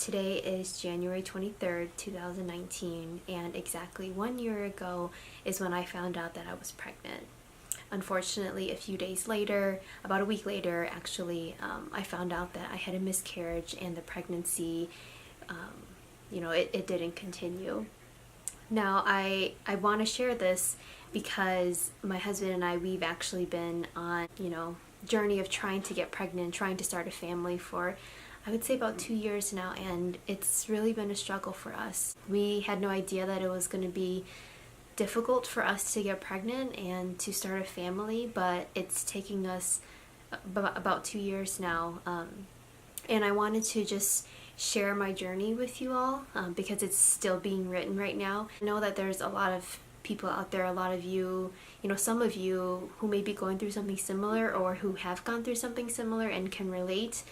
Today is January 23rd, 2019, and exactly 1 year ago is when I found out that I was pregnant. Unfortunately, a few days later, about a week later actually, I found out that I had a miscarriage and the pregnancy, it didn't continue. Now, I want to share this because my husband and I, we've actually been on, journey of trying to get pregnant, trying to start a family for, I would say, about 2 years now, and it's really been a struggle for us. We had no idea that it was going to be difficult for us to get pregnant and to start a family, but it's taking us about 2 years now. And I wanted to just share my journey with you all because it's still being written right now. I know that there's a lot of people out there, a lot of you, some of you who may be going through something similar or who have gone through something similar and can relate.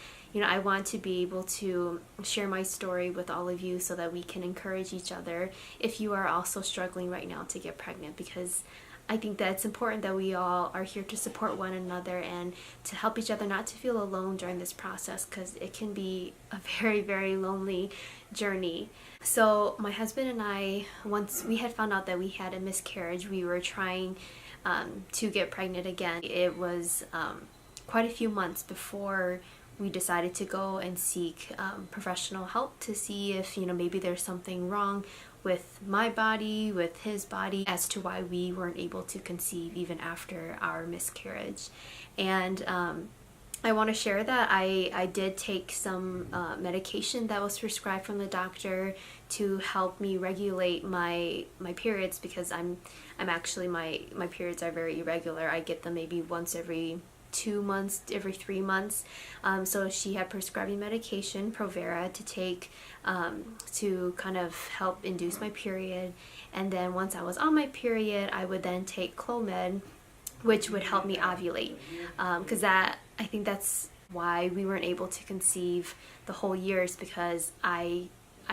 I want to be able to share my story with all of you so that we can encourage each other if you are also struggling right now to get pregnant, because I think that it's important that we all are here to support one another and to help each other not to feel alone during this process, because it can be a very, very lonely journey. So my husband and I, once we had found out that we had a miscarriage, we were trying to get pregnant again. It was quite a few months before we decided to go and seek professional help to see if, maybe there's something wrong with my body, with his body, as to why we weren't able to conceive even after our miscarriage. And I want to share that I did take some medication that was prescribed from the doctor to help me regulate my periods, because I'm actually, my periods are very irregular. I get them maybe once every 2 months, every 3 months. So she had prescribed me medication, Provera, to take to kind of help induce my period. And then once I was on my period, I would then take Clomid, which would help me ovulate. Because I think that's why we weren't able to conceive the whole year, is because I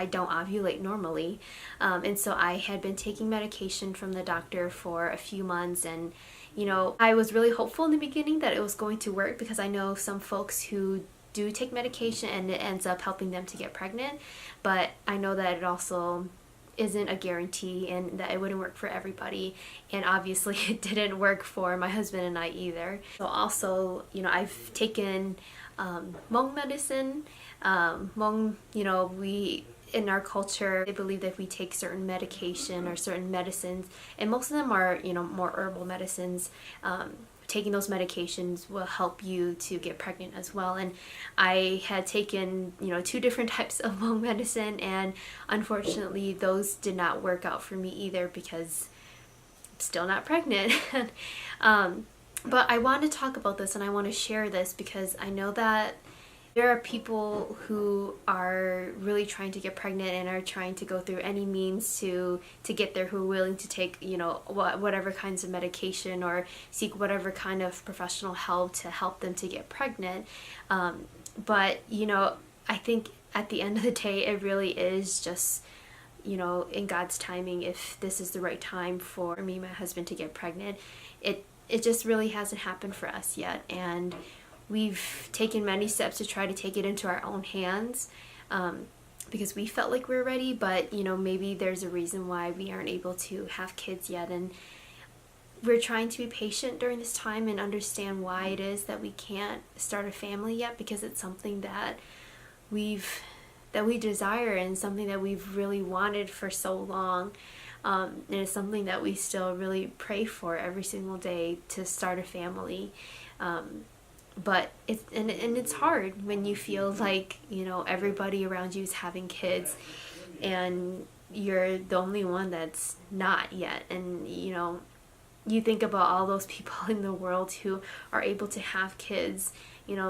don't ovulate normally. And so I had been taking medication from the doctor for a few months, and I was really hopeful in the beginning that it was going to work, because I know some folks who do take medication and it ends up helping them to get pregnant, but I know that it also isn't a guarantee and that it wouldn't work for everybody. And obviously it didn't work for my husband and I either. So also, I've taken Hmong medicine. Hmong, we, in our culture, they believe that if we take certain medication or certain medicines, and most of them are, more herbal medicines, taking those medications will help you to get pregnant as well. And I had taken, 2 different types of Hmong medicine, and unfortunately those did not work out for me either, because I'm still not pregnant. But I want to talk about this and I want to share this because I know that there are people who are really trying to get pregnant and are trying to go through any means to get there, who are willing to take, whatever kinds of medication or seek whatever kind of professional help to help them to get pregnant. But, I think at the end of the day, it really is just, in God's timing, if this is the right time for me and my husband to get pregnant. It just really hasn't happened for us yet. And we've taken many steps to try to take it into our own hands because we felt like we were ready, but maybe there's a reason why we aren't able to have kids yet. And we're trying to be patient during this time and understand why it is that we can't start a family yet, because it's something that we desire and something that we've really wanted for so long. And it's something that we still really pray for every single day, to start a family. But it's hard when you feel like, everybody around you is having kids and you're the only one that's not yet. And, you think about all those people in the world who are able to have kids,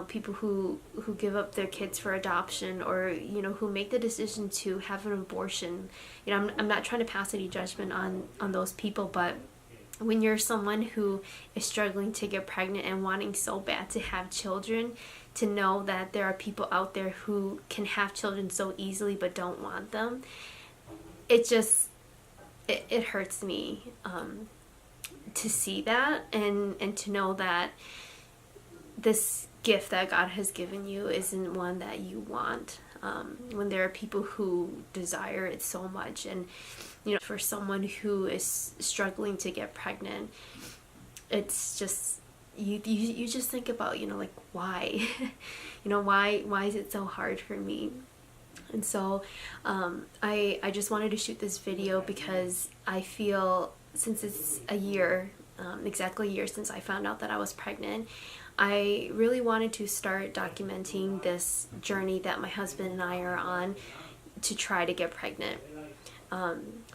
people who give up their kids for adoption, or, who make the decision to have an abortion. I'm not trying to pass any judgment on those people, but when you're someone who is struggling to get pregnant and wanting so bad to have children, to know that there are people out there who can have children so easily but don't want them, it hurts me to see that and to know that this gift that God has given you isn't one that you want. when there are people who desire it so much. And for someone who is struggling to get pregnant, it's just you just think about like why why is it so hard for me. And so I just wanted to shoot this video because I feel, since it's a year, exactly a year since I found out that I was pregnant, I really wanted to start documenting this journey that my husband and I are on to try to get pregnant.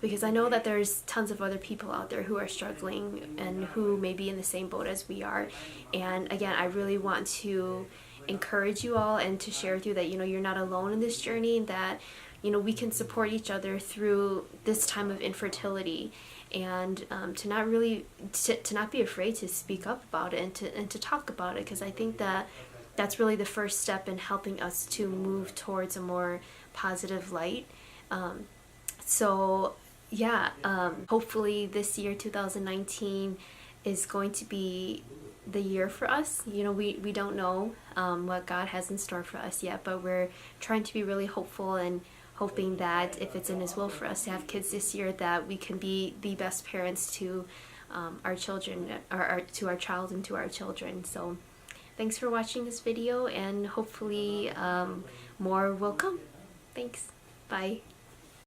Because I know that there's tons of other people out there who are struggling and who may be in the same boat as we are. And again, I really want to encourage you all and to share with you that you're not alone in this journey, and that we can support each other through this time of infertility, and to not be afraid to speak up about it and to talk about it, because I think that that's really the first step in helping us to move towards a more positive light. So yeah, hopefully this year 2019 is going to be the year for us. We don't know what God has in store for us yet, but we're trying to be really hopeful and hoping that if it's in His will for us to have kids this year, that we can be the best parents to our children, to our child and to our children. So thanks for watching this video, and hopefully more will come. Thanks. Bye.